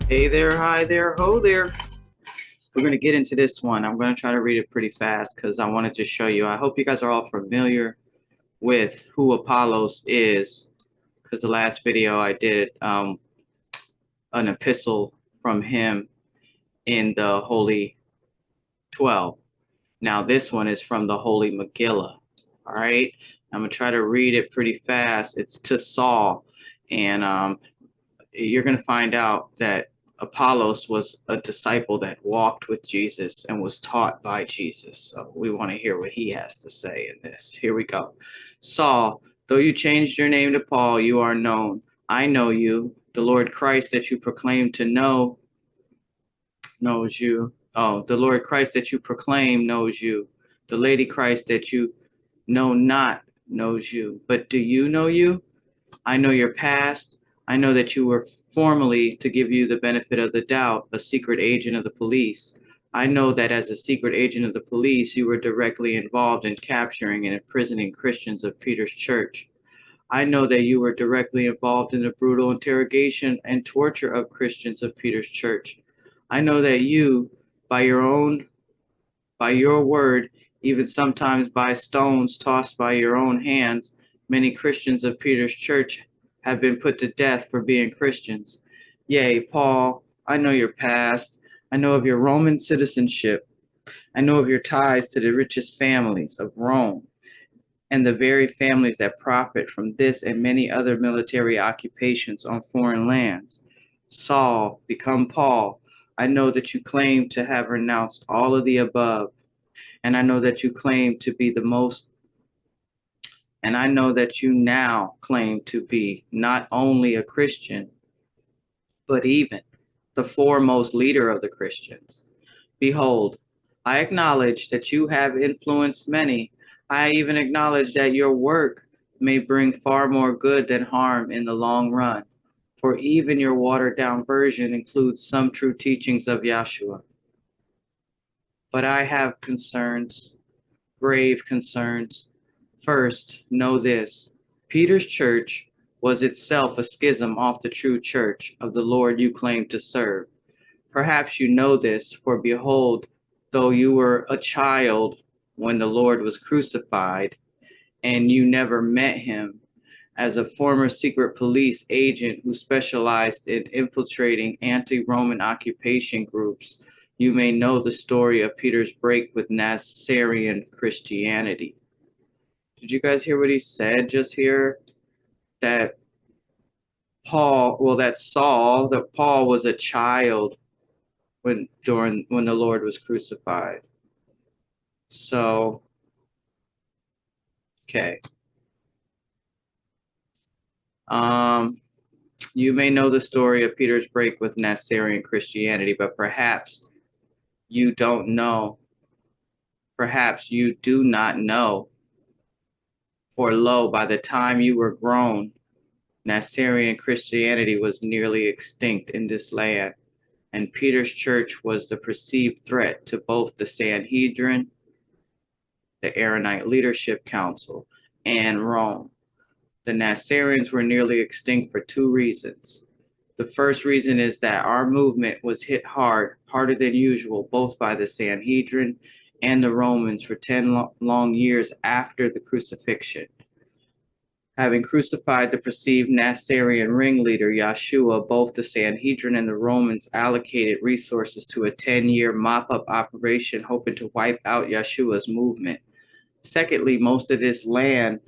Hey there, hi there, ho there. We're going to get into this one. I'm going to try to read it pretty fast because I wanted to show you. I hope you guys are all familiar with who Apollos is, because the last video I did an epistle from him in the Holy 12. Now this one is from the Holy Megillah. All right, I'm going to try to read it pretty fast. It's to Saul, and you're going to find out that Apollos was a disciple that walked with Jesus and was taught by Jesus. So we want to hear what he has to say in this. Here we go. Saul, though you changed your name to Paul, you are known. I know you. The Lord Christ that you proclaim to know knows you. Oh, the Lord Christ that you proclaim knows you. The Lady Christ that you know not knows you. But do you know you? I know your past. I know that you were formerly, to give you the benefit of the doubt, a secret agent of the police. I know that as a secret agent of the police, you were directly involved in capturing and imprisoning Christians of Peter's church. I know that you were directly involved in the brutal interrogation and torture of Christians of Peter's church. I know that you, by your word, even sometimes by stones tossed by your own hands, many Christians of Peter's church have been put to death for being Christians. Yea, Paul, I know your past. I know of your Roman citizenship. I know of your ties to the richest families of Rome and the very families that profit from this and many other military occupations on foreign lands. Saul, become Paul, I know that you claim to have renounced all of the above, and I know that you claim to be the most And I know that you now claim to be not only a Christian, but even the foremost leader of the Christians. Behold, I acknowledge that you have influenced many. I even acknowledge that your work may bring far more good than harm in the long run. For even your watered down version includes some true teachings of Yahshua. But I have concerns, grave concerns. First, know this: Peter's church was itself a schism off the true church of the Lord you claim to serve. Perhaps you know this, for behold, though you were a child when the Lord was crucified, and you never met him, as a former secret police agent who specialized in infiltrating anti-Roman occupation groups, you may know the story of Peter's break with Nasarean Christianity. Did you guys hear what he said just here? That Paul was a child when the Lord was crucified. So, okay. You may know the story of Peter's break with Nasarean Christianity, but perhaps you don't know. Perhaps you do not know. For lo, by the time you were grown, Nasarean Christianity was nearly extinct in this land, and Peter's church was the perceived threat to both the Sanhedrin, the Aaronite Leadership Council, and Rome. The Nazareans were nearly extinct for two reasons. The first reason is that our movement was hit harder than usual, both by the Sanhedrin and the Romans for 10 long years after the crucifixion. Having crucified the perceived Nazarean ringleader, Yahshua, both the Sanhedrin and the Romans allocated resources to a 10-year mop-up operation hoping to wipe out Yahshua's movement. Secondly, most in this land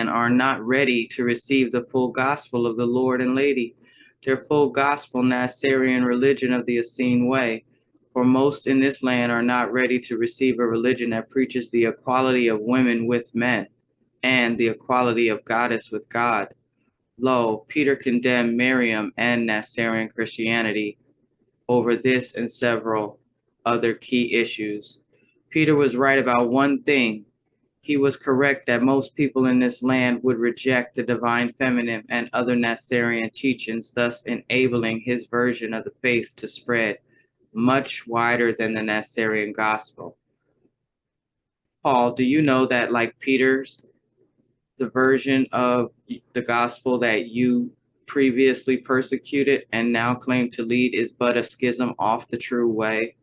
are not ready to receive the full gospel of the Lord and Lady, their full gospel Nazarean religion of the Essene way. For most in this land are not ready to receive a religion that preaches the equality of women with men and the equality of goddess with God. Lo, Peter condemned Miriam and Nazarean Christianity over this and several other key issues. Peter was right about one thing. He was correct that most people in this land would reject the divine feminine and other Nazarean teachings, thus enabling his version of the faith to spread much wider than the Nazarean gospel. Paul, do you know that, like Peter's, the version of the gospel that you previously persecuted and now claim to lead is but a schism off the true way?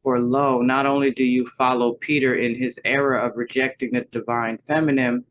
For lo, not only do you follow Peter in his error of rejecting the divine feminine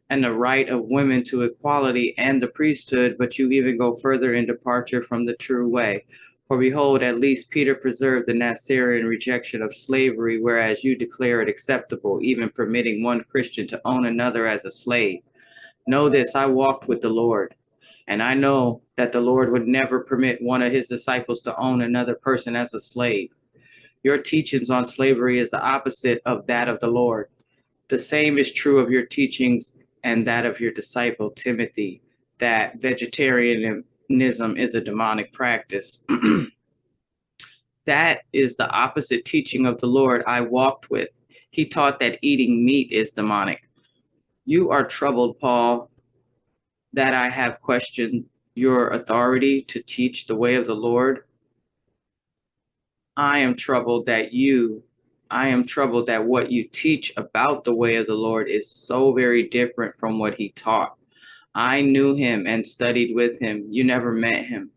and the right of women to equality and the priesthood, but you even go further in departure from the true way. For behold, at least Peter preserved the Nasarean rejection of slavery, whereas you declare it acceptable, even permitting one Christian to own another as a slave. Know this, I walked with the Lord, and I know that the Lord would never permit one of his disciples to own another person as a slave. Your teachings on slavery is the opposite of that of the Lord. The same is true of your teachings and that of your disciple Timothy, that vegetarianism is a demonic practice. That is the opposite teaching of the Lord I walked with. He taught that eating meat is demonic. You are troubled, Paul, that I have questioned your authority to teach the way of the Lord. I am troubled that what you teach about the way of the Lord is so very different from what he taught. I knew him and studied with him. You never met him.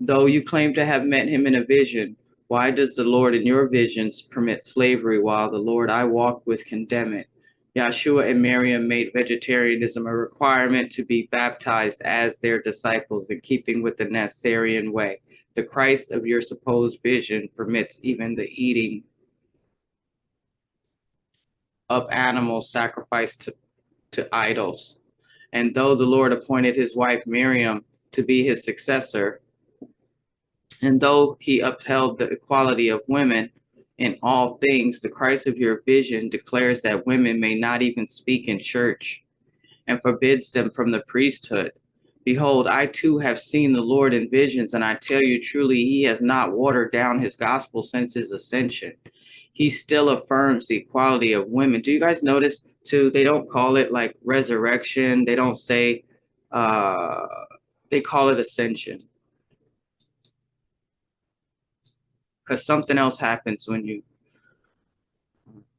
Though you claim to have met him in a vision, why does the Lord in your visions permit slavery while the Lord I walked with condemn it? Yeshua and Miriam made vegetarianism a requirement to be baptized as their disciples in keeping with the Nasarean way. The Christ of your supposed vision permits even the eating of animals sacrificed to idols. And though the Lord appointed his wife Miriam to be his successor, and though he upheld the equality of women in all things, the Christ of your vision declares that women may not even speak in church and forbids them from the priesthood. Behold, I too have seen the Lord in visions, and I tell you truly, he has not watered down his gospel since his ascension. He still affirms the equality of women. Do you guys notice too? They don't call it like resurrection. They don't say, they call it ascension. Because something else happens when you,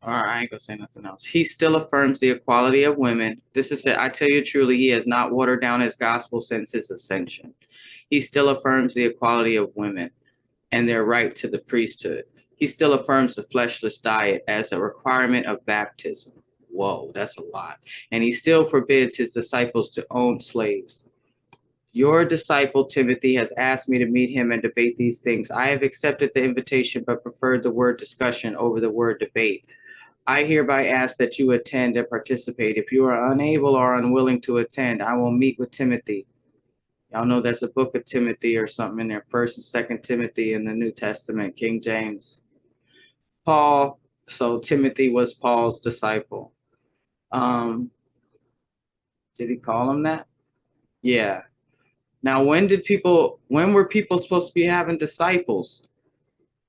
all right, I ain't gonna say nothing else. He still affirms the equality of women. This is it. I tell you truly, he has not watered down his gospel since his ascension. He still affirms the equality of women and their right to the priesthood. He still affirms the fleshless diet as a requirement of baptism. Whoa, that's a lot. And he still forbids his disciples to own slaves. Your disciple Timothy has asked me to meet him and debate these things. I have accepted the invitation, but preferred the word discussion over the word debate. I hereby ask that you attend and participate. If you are unable or unwilling to attend, I will meet with Timothy. Y'all know there's a book of Timothy or something in there, 1st and 2nd Timothy in the New Testament, King James. Paul, so Timothy was Paul's disciple. Did he call him that? Yeah. Now, when were people supposed to be having disciples?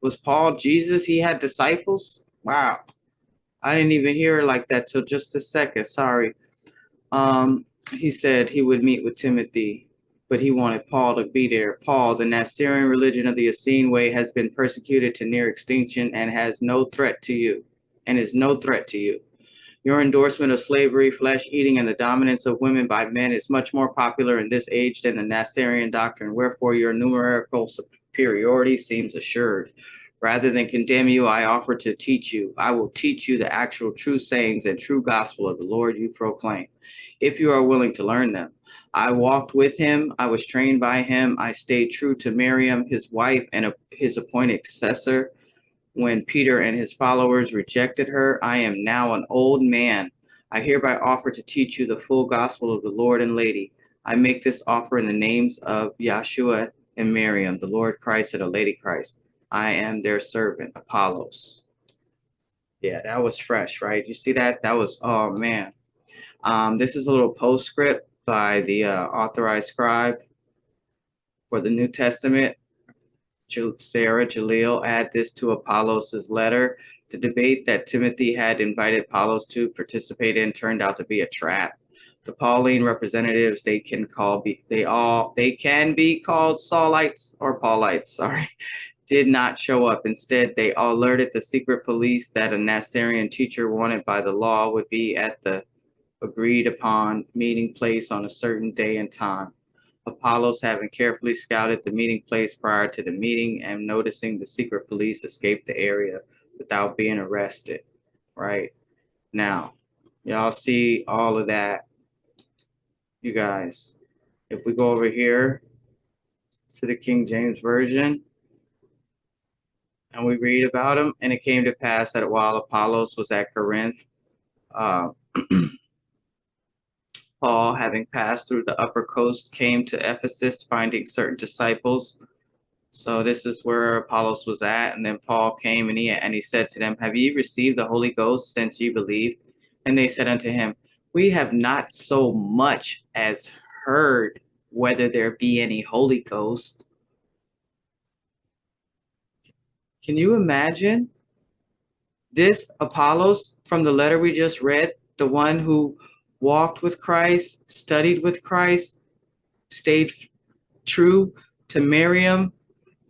Was Paul Jesus? He had disciples? Wow. I didn't even hear it like that till just a second. Sorry. He said he would meet with Timothy, but he wanted Paul to be there. Paul, the Nasarean religion of the Essene way, has been persecuted to near extinction and is no threat to you. Your endorsement of slavery, flesh eating, and the dominance of women by men is much more popular in this age than the Nasarean doctrine, wherefore your numerical superiority seems assured. Rather than condemn you, I offer to teach you. I will teach you the actual true sayings and true gospel of the Lord you proclaim, if you are willing to learn them. I walked with him. I was trained by him. I stayed true to Miriam, his wife, and his appointed successor. When Peter and his followers rejected her, I am now an old man. I hereby offer to teach you the full gospel of the Lord and Lady. I make this offer in the names of Yeshua and Miriam, the Lord Christ and the Lady Christ. I am their servant, Apollos. Yeah, that was fresh, right? You see that? That was, oh man. This is a little postscript by the authorized scribe for the New Testament. Sarah Jalil, add this to Apollos' letter. The debate that Timothy had invited Apollos to participate in turned out to be a trap. The Pauline representatives, they can be called Saulites or Paulites, sorry. did not show up. Instead, they alerted the secret police that a Nasarean teacher wanted by the law would be at the agreed upon meeting place on a certain day and time. Apollos, having carefully scouted the meeting place prior to the meeting and noticing the secret police, escaped the area without being arrested. Right now, y'all see all of that, you guys. If we go over here to the King James Version and we read about him, and it came to pass that while Apollos was at Corinth, Paul, having passed through the upper coast, came to Ephesus, finding certain disciples. So this is where Apollos was at, and then Paul came and he said to them, "Have ye received the Holy Ghost since ye believed?" And they said unto him, "We have not so much as heard whether there be any Holy Ghost." Can you imagine this Apollos from the letter we just read, the one who walked with Christ, studied with Christ, stayed true to Miriam,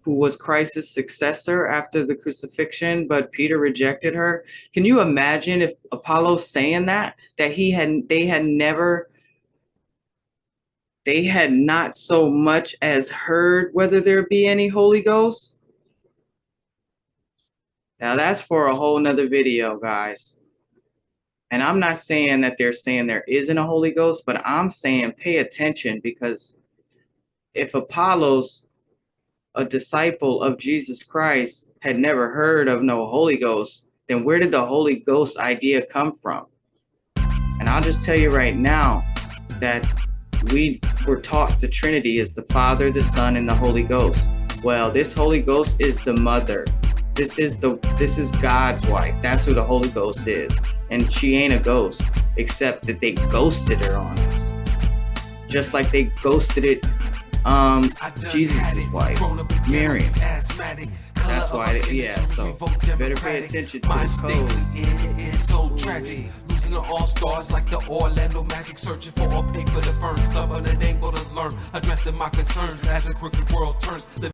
who was Christ's successor after the crucifixion, but Peter rejected her? Can you imagine if Apollos saying that they had not so much as heard whether there be any Holy Ghost? Now that's for a whole nother video, guys. And I'm not saying that they're saying there isn't a Holy Ghost, but I'm saying pay attention, because if Apollos, a disciple of Jesus Christ, had never heard of no Holy Ghost, then where did the Holy Ghost idea come from? And I'll just tell you right now that we were taught the Trinity is the Father, the Son, and the Holy Ghost. Well, this Holy Ghost is the mother. This is God's wife. That's who the Holy Ghost is. And she ain't a ghost, except that they ghosted her on us. Just like they ghosted it Jesus' wife, Miriam. That's why, yeah, so better pay attention to the codes. It is so tragic. Losing the all-stars like the Orlando Magic, searching for a pick for the firm, stubborn and able to learn, addressing my concerns as a crooked world turns.